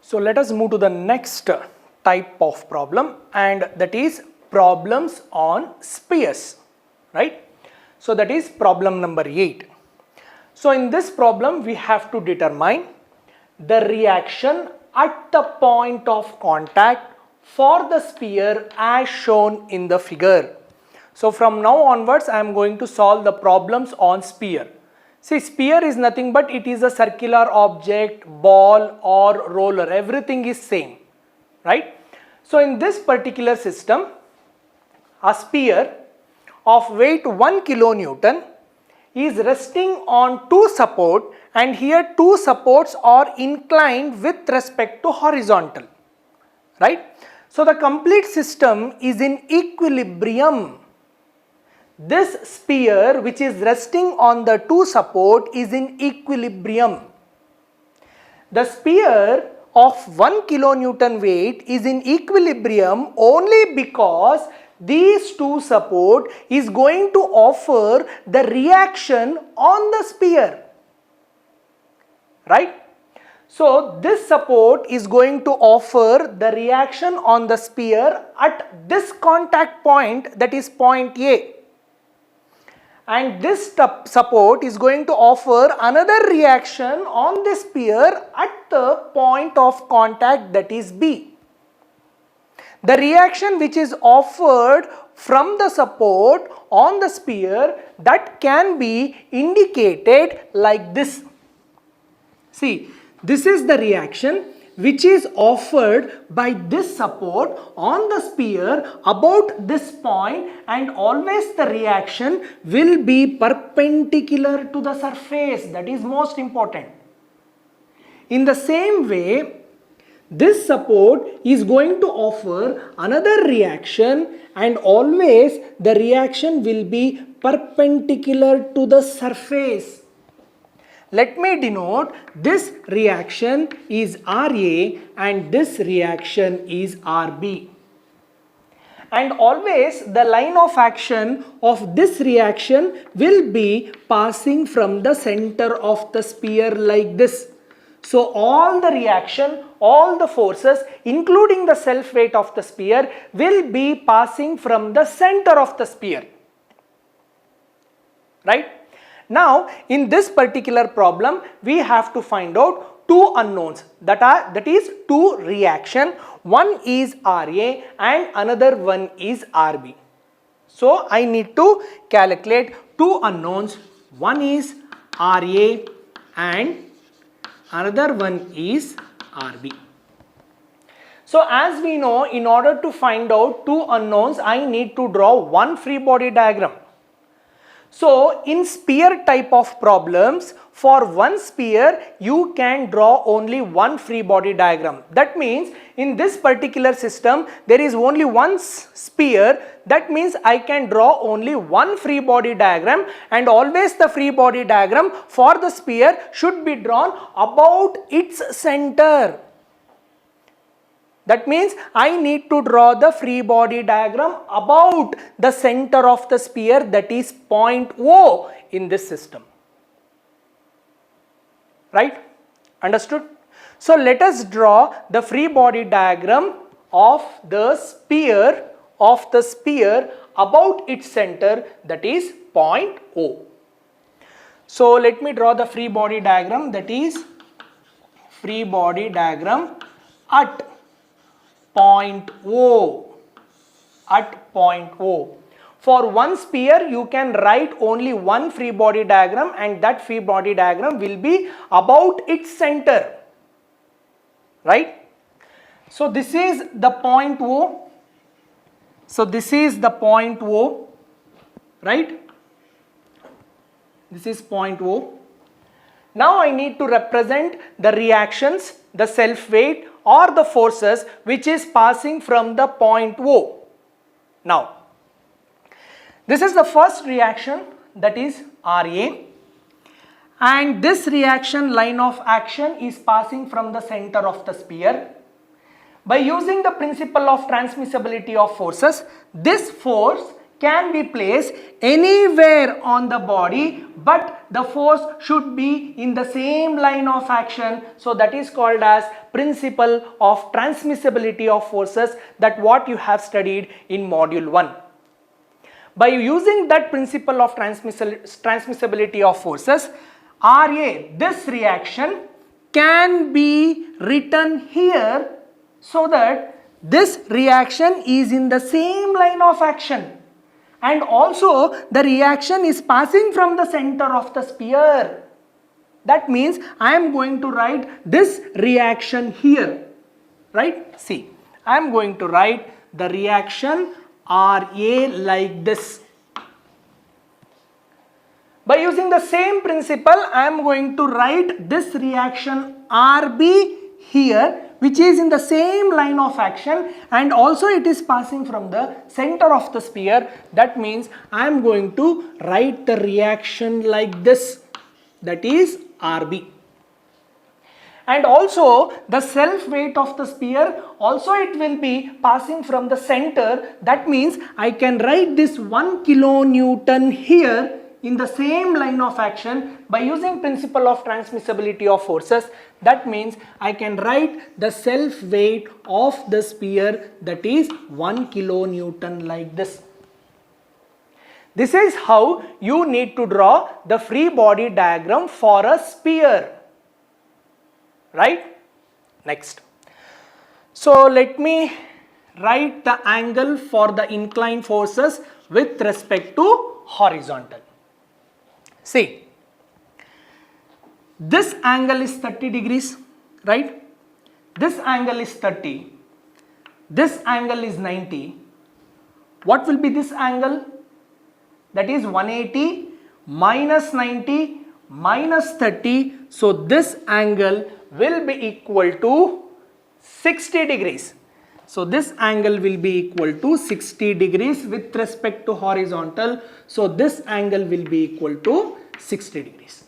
So let us move to the next type of problem, and that is problems on spheres, right? So that is problem number 8. So in this problem we have to determine the reaction at the point of contact for the sphere as shown in the figure. So from now onwards I am going to solve the problems on sphere. See, sphere is nothing but it is a circular object, ball or roller, everything is same, right? So in this particular system, a sphere of weight 1 kilonewton is resting on two supports, and here two supports are inclined with respect to horizontal, right? So the complete system is in equilibrium. This sphere which is resting on the two support is in equilibrium. The sphere of 1 kilonewton weight is in equilibrium only because these two support is going to offer the reaction on the sphere, right? So this support is going to offer the reaction on the sphere at this contact point, that is point A. And this support is going to offer another reaction on the sphere at the point of contact, that is B. The reaction which is offered from the support on the sphere, that can be indicated like this. See, this is the reaction which is offered by this support on the sphere about this point, and always the reaction will be perpendicular to the surface. That is most important. In the same way, this support is going to offer another reaction, and always the reaction will be perpendicular to the surface. Let me denote, this reaction is RA and this reaction is RB. And always the line of action of this reaction will be passing from the center of the sphere like this. So all the reaction, all the forces including the self weight of the sphere will be passing from the center of the sphere, right? Now in this particular problem we have to find out two unknowns, that is two reaction. One is RA and another one is RB. So I need to calculate two unknowns. One is RA and another one is RB. So as we know, in order to find out two unknowns, I need to draw one free body diagram. So in sphere type of problems, for one sphere you can draw only one free body diagram. That means in this particular system there is only one sphere. That means I can draw only one free body diagram, and always the free body diagram for the sphere should be drawn about its center. That means I need to draw the free body diagram about the center of the sphere, that is point O in this system. Right? Understood? So let us draw the free body diagram of the sphere about its center, that is point O. So let me draw the free body diagram, that is free body diagram at point O, at point O. For one sphere you can write only one free body diagram, and that free body diagram will be about its center, right? So this is the point O. So this is the point O, right? This is point O. Now I need to represent the reactions, the self weight or the forces which is passing from the point O. Now this is the first reaction, that is RA, and this reaction line of action is passing from the center of the sphere. By using the principle of transmissibility of forces, this force can be placed anywhere on the body, but the force should be in the same line of action. So that is called as principle of transmissibility of forces, that what you have studied in module 1. By using that principle of transmissibility of forces, RA, this reaction can be written here so that this reaction is in the same line of action, and also the reaction is passing from the center of the sphere. That means I am going to write this reaction here, right? See, I am going to write the reaction RA like this. By using the same principle, I am going to write this reaction RB here, which is in the same line of action, and also it is passing from the center of the sphere. That means I am going to write the reaction like this, that is RB. And also the self weight of the sphere, also it will be passing from the center. That means I can write this 1 kilonewton here in the same line of action by using principle of transmissibility of forces. That means I can write the self weight of the sphere, that is 1 kilonewton like this. This is how you need to draw the free body diagram for a sphere, right? Next. So let me write the angle for the inclined forces with respect to horizontal. See, this angle is 30 degrees, right? This angle is 30. This angle is 90. What will be this angle? That is 180 minus 90 minus 30. So this angle will be equal to 60 degrees. So this angle will be equal to 60 degrees with respect to horizontal. So this angle will be equal to 60 degrees.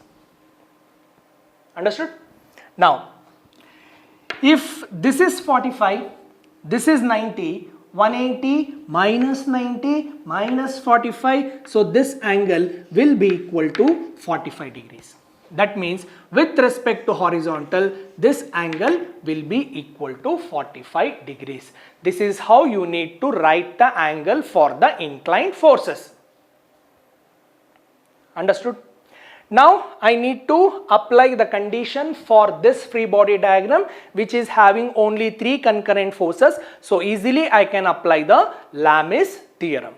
Understood? Now, if this is 45, this is 90, 180 minus 90 minus 45, so this angle will be equal to 45 degrees. That means with respect to horizontal, this angle will be equal to 45 degrees. This is how you need to write the angle for the inclined forces. Understood? Now I need to apply the condition for this free body diagram, which is having only 3 concurrent forces. So easily I can apply the Lamis theorem.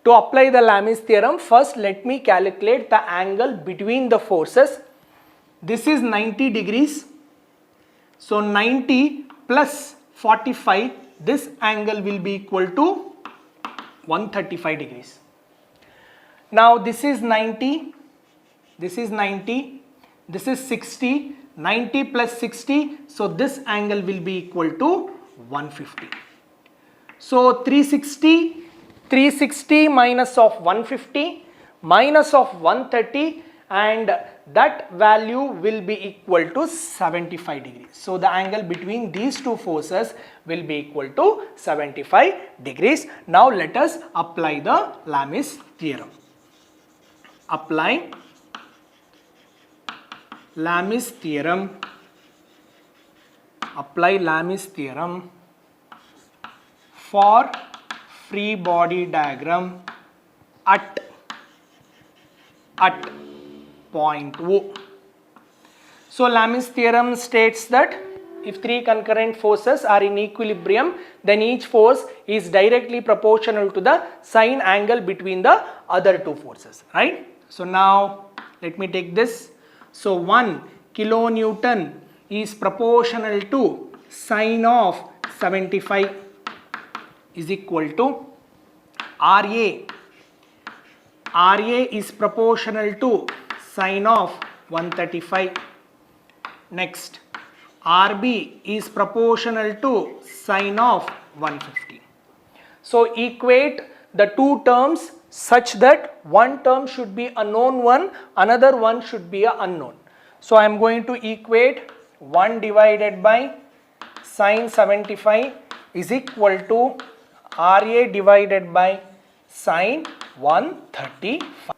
To apply the Lamis theorem, first let me calculate the angle between the forces. This is 90 degrees. So 90 plus 45, this angle will be equal to 135 degrees. Now this is 90, this is 90, this is 60, 90 plus 60, so this angle will be equal to 150. So 360 minus of 150 minus of 130, and that value will be equal to 75 degrees. So the angle between these two forces will be equal to 75 degrees. Now let us apply the Lamis theorem. Apply Lamis theorem. Apply Lamis theorem for free body diagram at point O. So Lamis theorem states that if 3 concurrent forces are in equilibrium, then each force is directly proportional to the sine angle between the other 2 forces, right? So now let me take this. So 1 kilonewton is proportional to sine of 75 is equal to RA. RA is proportional to sine of 135. Next, RB is proportional to sine of 150. So equate the 2 terms such that one term should be a known one, another one should be a unknown. So I am going to equate 1 divided by sine 75 is equal to RA divided by sine 135.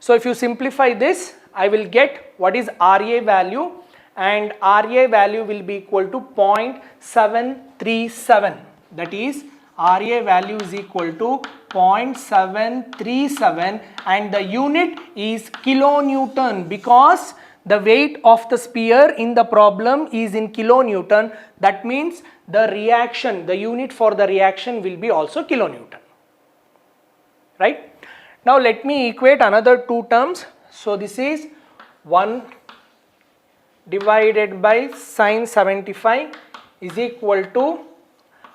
So if you simplify this, I will get what is RA value, and RA value will be equal to 0.737. That is, RA value is equal to 0.737 and the unit is kilonewton, because the weight of the sphere in the problem is in kilonewton. That means the reaction, the unit for the reaction will be also kilonewton. Right? Now let me equate another two terms. So this is 1 divided by sine 75 is equal to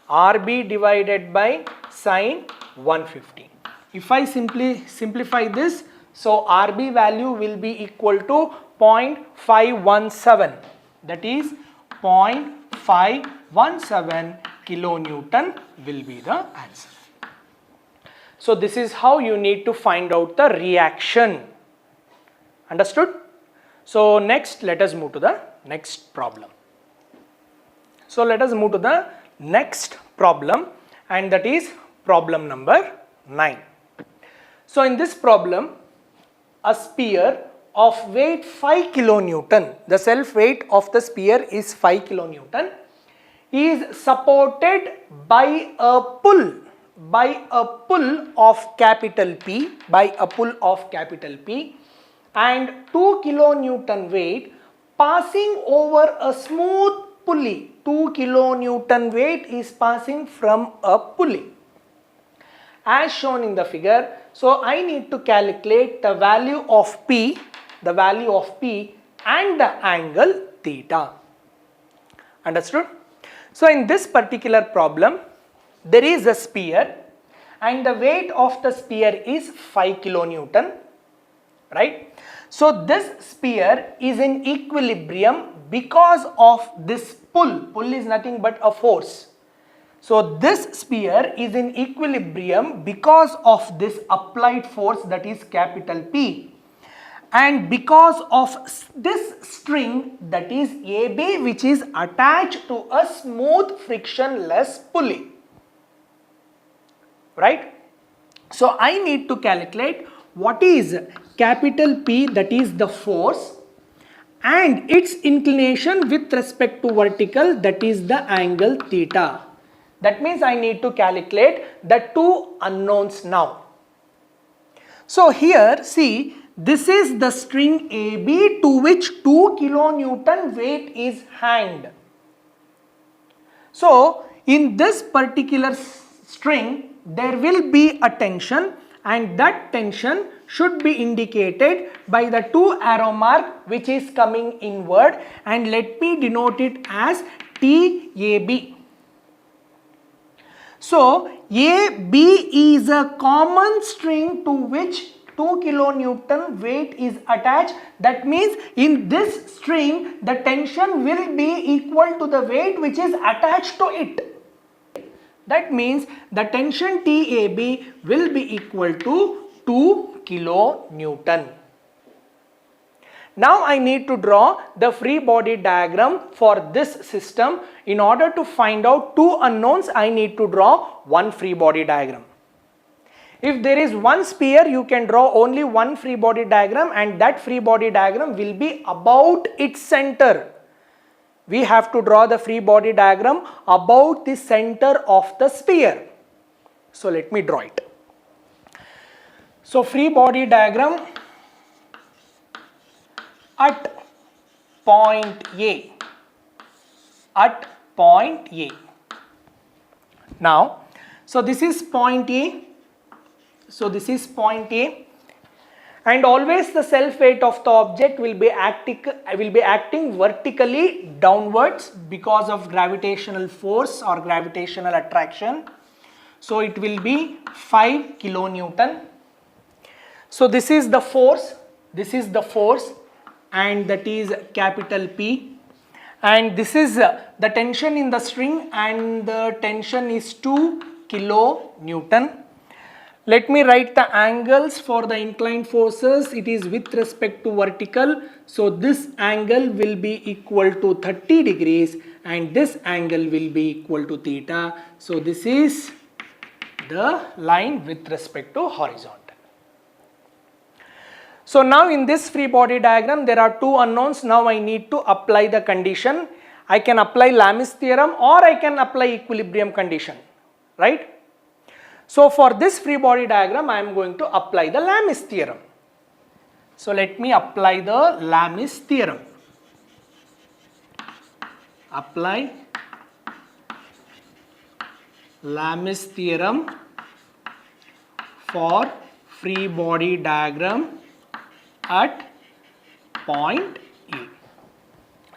RB divided by sine 150. If I simply simplify this, so RB value will be equal to 0.517. That is 0.517 kilonewton will be the answer. So this is how you need to find out the reaction. Understood? So next, let us move to the next problem. So let us move to the next problem, and that is problem number 9. So in this problem, a sphere of weight 5 kilonewton, the self weight of the sphere is 5 kilonewton, is supported by a pull of capital P, and 2 kilonewton weight passing over a smooth pulley. 2 kilonewton weight is passing from a pulley as shown in the figure. So I need to calculate the value of P and the angle theta. Understood? So in this particular problem, there is a sphere and the weight of the sphere is 5 kilonewton, right? So this sphere is in equilibrium because of this pull. Pull is nothing but a force. So this sphere is in equilibrium because of this applied force, that is capital P, and because of this string, that is AB, which is attached to a smooth frictionless pulley. Right? So I need to calculate what is capital P, that is the force, and its inclination with respect to vertical, that is the angle theta. That means I need to calculate the two unknowns now. So here, see, this is the string AB to which 2 kilonewton weight is hanged. So in this particular string, there will be a tension, and that tension should be indicated by the two arrow mark which is coming inward, and let me denote it as TAB. So AB is a common string to which 2 kilonewton weight is attached. That means in this string the tension will be equal to the weight which is attached to it. That means the tension TAB will be equal to 2 kilonewton. Now I need to draw the free body diagram for this system. In order to find out two unknowns, I need to draw one free body diagram. If there is one sphere, you can draw only one free body diagram, and that free body diagram will be about its center. We have to draw the free body diagram about the center of the sphere. So let me draw it. So free body diagram at point A. Now, so this is point A. And always the self weight of the object will be acting vertically downwards because of gravitational force or gravitational attraction. So it will be 5 kilonewton. So this is the force, and that is capital P, and this is the tension in the string, and the tension is 2 kilonewton. Let me write the angles for the inclined forces. It is with respect to vertical. So this angle will be equal to 30 degrees and this angle will be equal to theta. So this is the line with respect to horizontal. So now in this free body diagram there are two unknowns. Now I need to apply the condition. I can apply Lamis theorem or I can apply equilibrium condition, right? So for this free body diagram I am going to apply the Lamis theorem. So let me apply the Lamis theorem. Apply Lamis theorem for free body diagram at point A.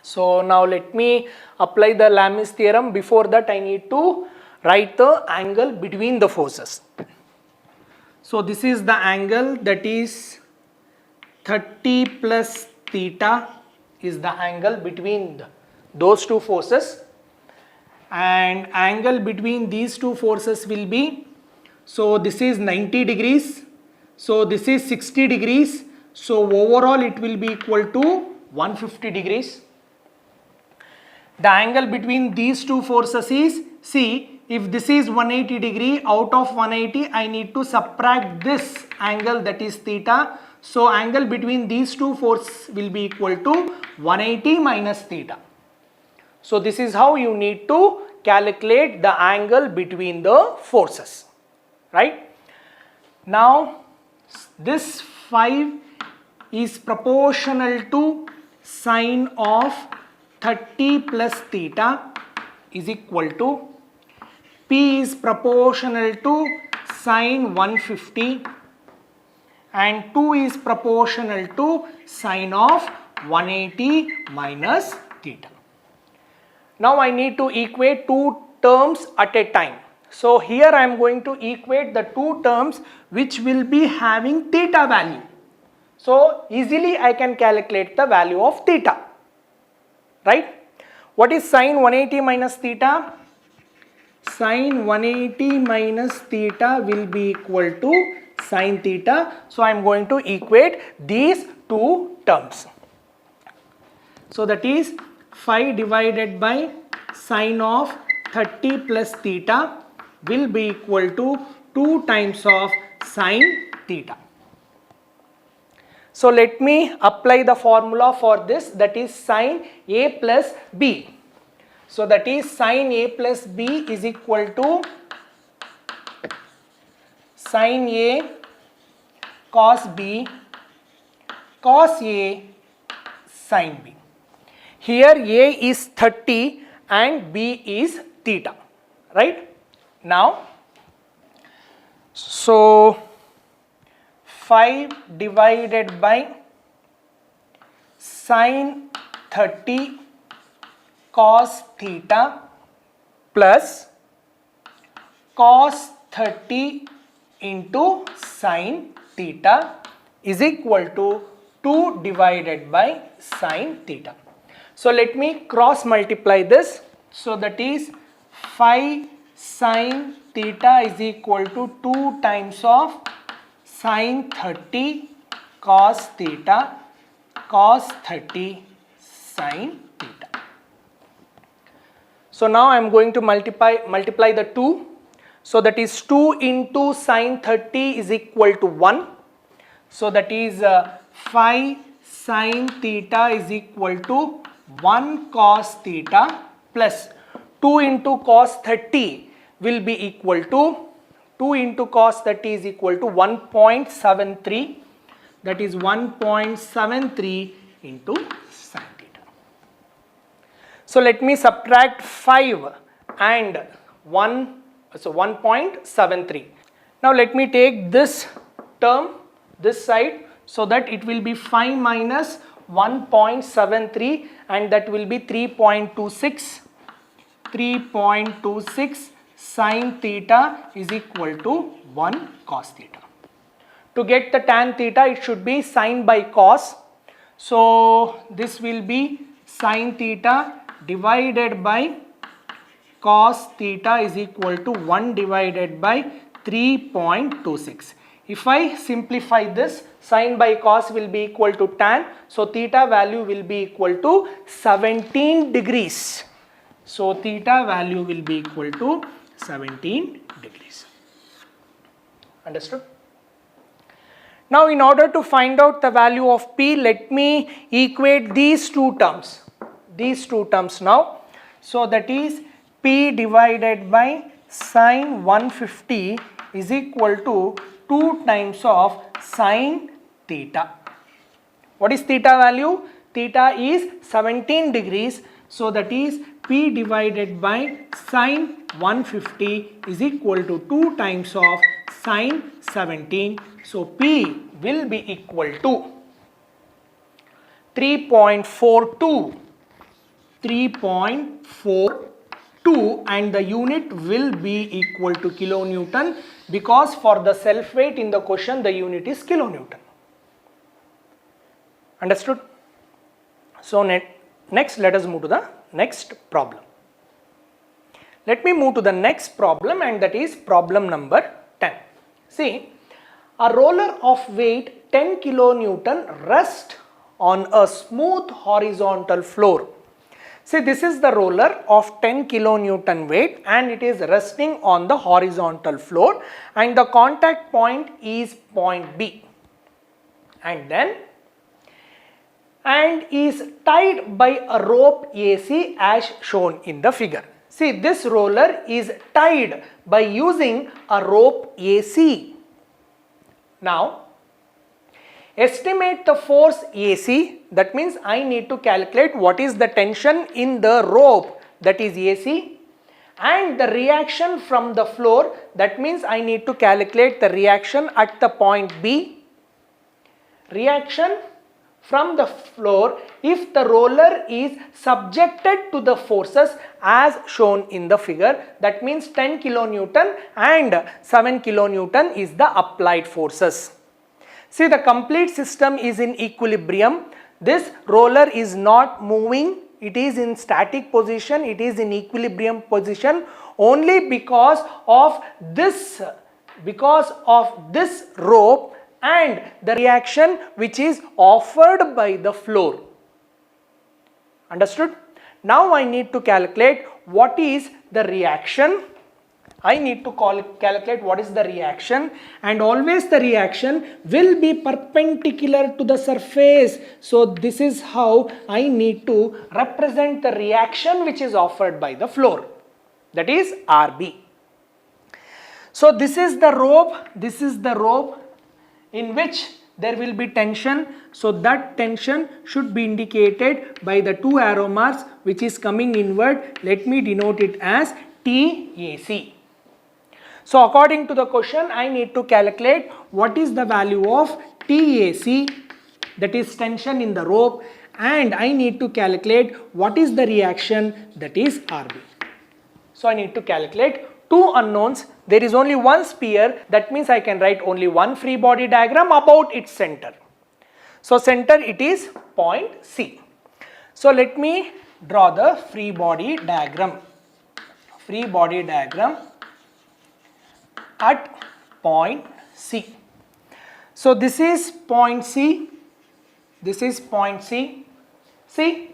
So now let me apply the Lamis theorem. Before that I need to write the angle between the forces. So this is the angle, that is 30 plus theta is the angle between those two forces, and angle between these two forces will be, so this is 90 degrees, so this is 60 degrees, so overall it will be equal to 150 degrees. The angle between these two forces is, see, if this is 180 degree, out of 180 I need to subtract this angle, that is theta. So angle between these two forces will be equal to 180 minus theta. So this is how you need to calculate the angle between the forces, right? Now this 5 is proportional to sine of 30 plus theta is equal to, P is proportional to sine 150 and 2 is proportional to sine of 180 minus theta. Now I need to equate two terms at a time. So here I am going to equate the two terms which will be having theta value. So easily I can calculate the value of theta, right? What is sine 180 minus theta? Sine 180 minus theta will be equal to sine theta. So I am going to equate these two terms. So that is 5 divided by sine of 30 plus theta will be equal to 2 times of sine theta. So let me apply the formula for this, that is sine A plus B. So that is sine A plus B is equal to sine A cos B cos A sine B. Here A is 30 and B is theta, right? Now, so 5 divided by sine 30 cos theta plus cos 30 into sine theta is equal to 2 divided by sine theta. So let me cross multiply this. So that is 5 sine theta is equal to 2 times of sine 30 cos theta cos 30 sine theta. So now I am going to multiply the 2. So that is 2 into sine 30 is equal to 1. So that is 5 sine theta is equal to 1 cos theta plus 2 into cos 30 will be equal to 2 into cos 30 is equal to 1.73, that is 1.73 into sin theta. So let me subtract 5 and 1, so 1.73. Now let me take this term this side, so that it will be 5 minus 1.73 and that will be 3.26. 3.26 sin theta is equal to 1 cos theta. To get the tan theta, it should be sin by cos. So this will be sin theta divided by cos theta is equal to 1 divided by 3.26. If I simplify this, sin by cos will be equal to tan. So theta value will be equal to 17 degrees. So theta value will be equal to 17 degrees. Understood? Now in order to find out the value of P, let me equate these two terms now. So that is P divided by sine 150 is equal to 2 times of sine theta. What is theta value? Theta is 17 degrees. So that is P divided by sine 150 is equal to 2 times of sine 17. So P will be equal to 3.42 and the unit will be equal to kilonewton, because for the self weight in the question the unit is kilonewton. Understood? So next let us move to the next problem. Let me move to the next problem, and that is problem number 10. See, a roller of weight 10 kilonewton rests on a smooth horizontal floor. See, this is the roller of 10 kilonewton weight and it is resting on the horizontal floor, and the contact point is point B, and is tied by a rope AC as shown in the figure. See, this roller is tied by using a rope AC. Now, estimate the force AC. That means I need to calculate what is the tension in the rope, that is AC, and the reaction from the floor. That means I need to calculate the reaction at the point B. Reaction from the floor if the roller is subjected to the forces as shown in the figure. That means 10 kilonewton and 7 kilonewton is the applied forces. See, the complete system is in equilibrium. This roller is not moving, it is in static position, it is in equilibrium position only because of this rope and the reaction which is offered by the floor. Understood? Now I need to calculate what is the reaction. I need to calculate what is the reaction, and always the reaction will be perpendicular to the surface. So this is how I need to represent the reaction which is offered by the floor, that is RB. So this is the rope in which there will be tension. So that tension should be indicated by the two arrow marks which is coming inward. Let me denote it as TAC. So according to the question, I need to calculate what is the value of TAC, that is tension in the rope, and I need to calculate what is the reaction, that is RB. So I need to calculate two unknowns. There is only one sphere, that means I can write only one free body diagram about its center. So center, it is point C. So let me draw the free body diagram. Free body diagram at point C. So this is point C, this is point C. See,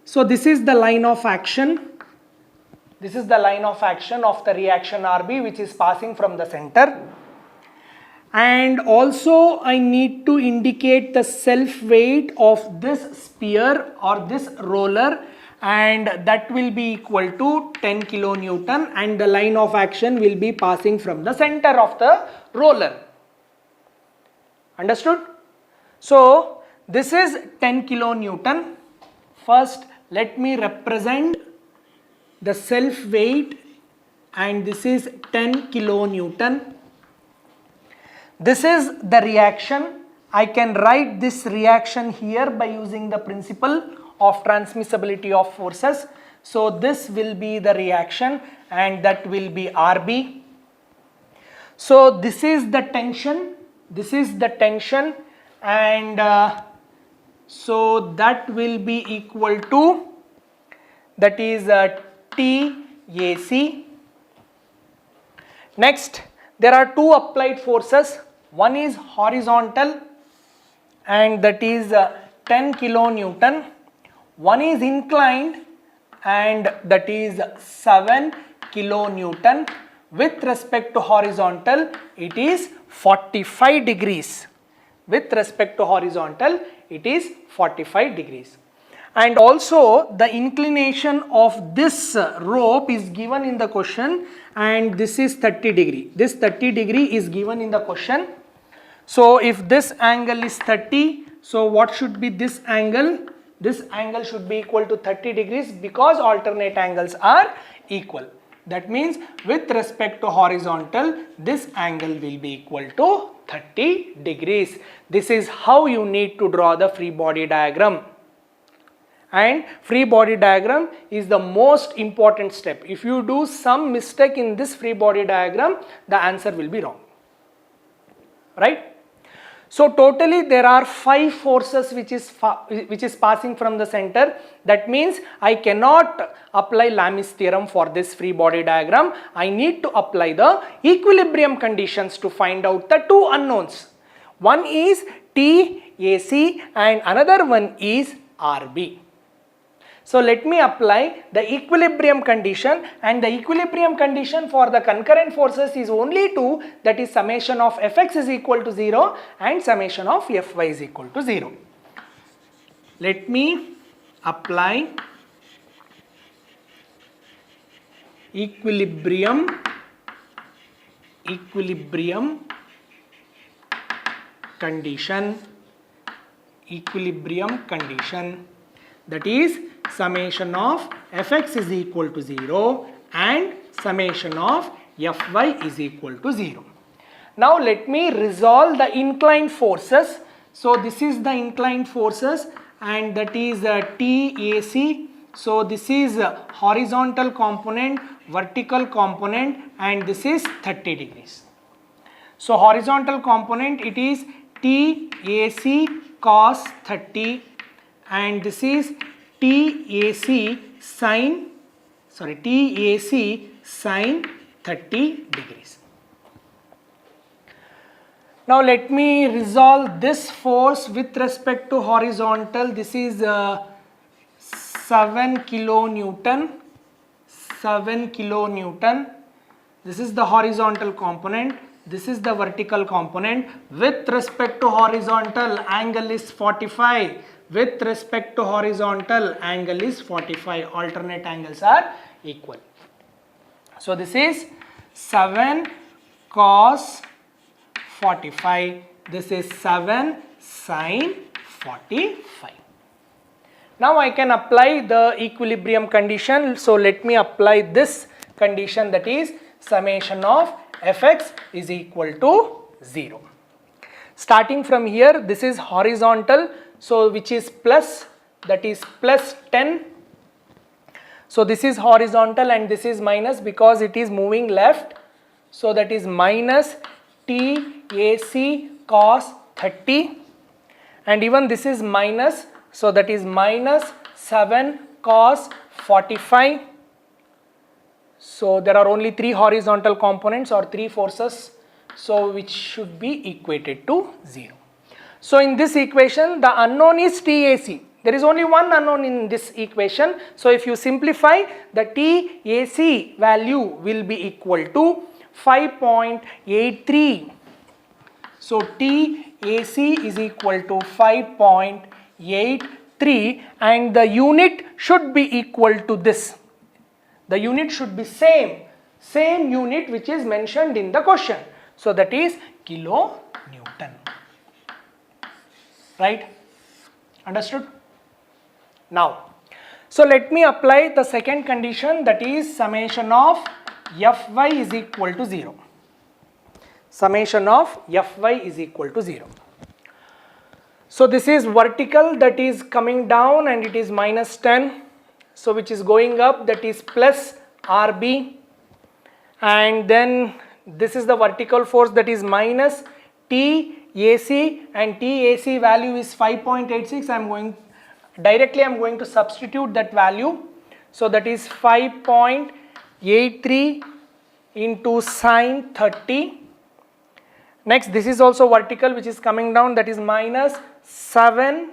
so this is the line of action. This is the line of action of the reaction RB which is passing from the center. And also I need to indicate the self weight of this sphere or this roller, and that will be equal to 10 kilonewton, and the line of action will be passing from the center of the roller. Understood? So this is 10 kilonewton. First let me represent the self weight, and this is 10 kilonewton. This is the reaction. I can write this reaction here by using the principle of transmissibility of forces. So this will be the reaction and that will be RB. So this is the tension, and so that will be equal to, that is TAC. Next, there are two applied forces. One is horizontal and that is 10 kilonewton. One is inclined and that is 7 kilonewton. with respect to horizontal it is 45 degrees. With respect to horizontal it is 45 degrees. And also the inclination of this rope is given in the question, and this is 30 degree. This 30 degree is given in the question. So if this angle is 30, so what should be this angle? This angle should be equal to 30 degrees because alternate angles are equal. That means with respect to horizontal, this angle will be equal to 30 degrees. This is how you need to draw the free body diagram. And free body diagram is the most important step. If you do some mistake in this free body diagram, the answer will be wrong. Right? So totally there are 5 forces which is passing from the center. That means I cannot apply Lami's theorem for this free body diagram. I need to apply the equilibrium conditions to find out the 2 unknowns. One is TAC and another one is RB. So let me apply the equilibrium condition, and the equilibrium condition for the concurrent forces is only 2, that is summation of Fx is equal to 0 and summation of Fy is equal to 0. Let me apply equilibrium condition, that is summation of Fx is equal to 0 and summation of Fy is equal to 0. Now let me resolve the inclined forces. So this is the inclined forces, and that is TAC. So this is horizontal component, vertical component, and this is 30 degrees. So horizontal component it is TAC cos 30, and this is TAC sine 30 degrees. Now let me resolve this force with respect to horizontal. This is 7 kilonewton. This is the horizontal component. This is the vertical component. With respect to horizontal, angle is 45. With respect to horizontal, angle is 45. Alternate angles are equal. So this is 7 cos 45. This is 7 sin 45. Now I can apply the equilibrium condition. So let me apply this condition, that is summation of Fx is equal to 0. Starting from here, this is horizontal, so which is plus, that is plus 10. So this is horizontal and this is minus because it is moving left. So that is minus TAC cos 30, and even this is minus, so that is minus 7 cos 45. So there are only 3 horizontal components or 3 forces, so which should be equated to 0. So in this equation the unknown is TAC. There is only one unknown in this equation. So if you simplify, the TAC value will be equal to 5.83. So TAC is equal to 5.83, and the unit should be equal to this. The unit should be same unit which is mentioned in the question. So that is kilonewton. Right? Understood? Now, so let me apply the second condition, that is summation of Fy is equal to 0. Summation of Fy is equal to 0. So this is vertical, that is coming down, and it is minus 10. So which is going up, that is plus RB, and then this is the vertical force, that is minus TAC, and TAC value is 5.86. I am going to substitute that value. So that is 5.83 into sine 30. Next, this is also vertical, which is coming down, that is minus 7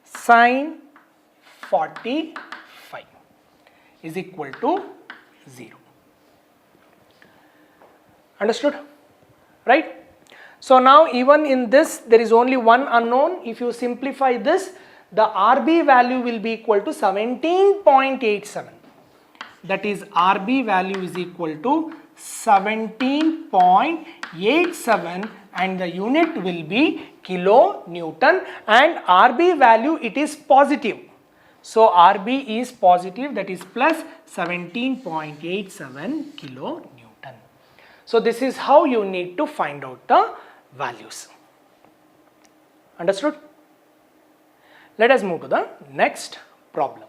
sine 45 is equal to 0. Understood? Right? So now even in this there is only one unknown. If you simplify this, the RB value will be equal to 17.87. That is RB value is equal to 17.87 and the unit will be kilonewton, and RB value it is positive. So RB is positive, that is plus 17.87 kilonewton. So this is how you need to find out the values. Understood? Let us move to the next problem.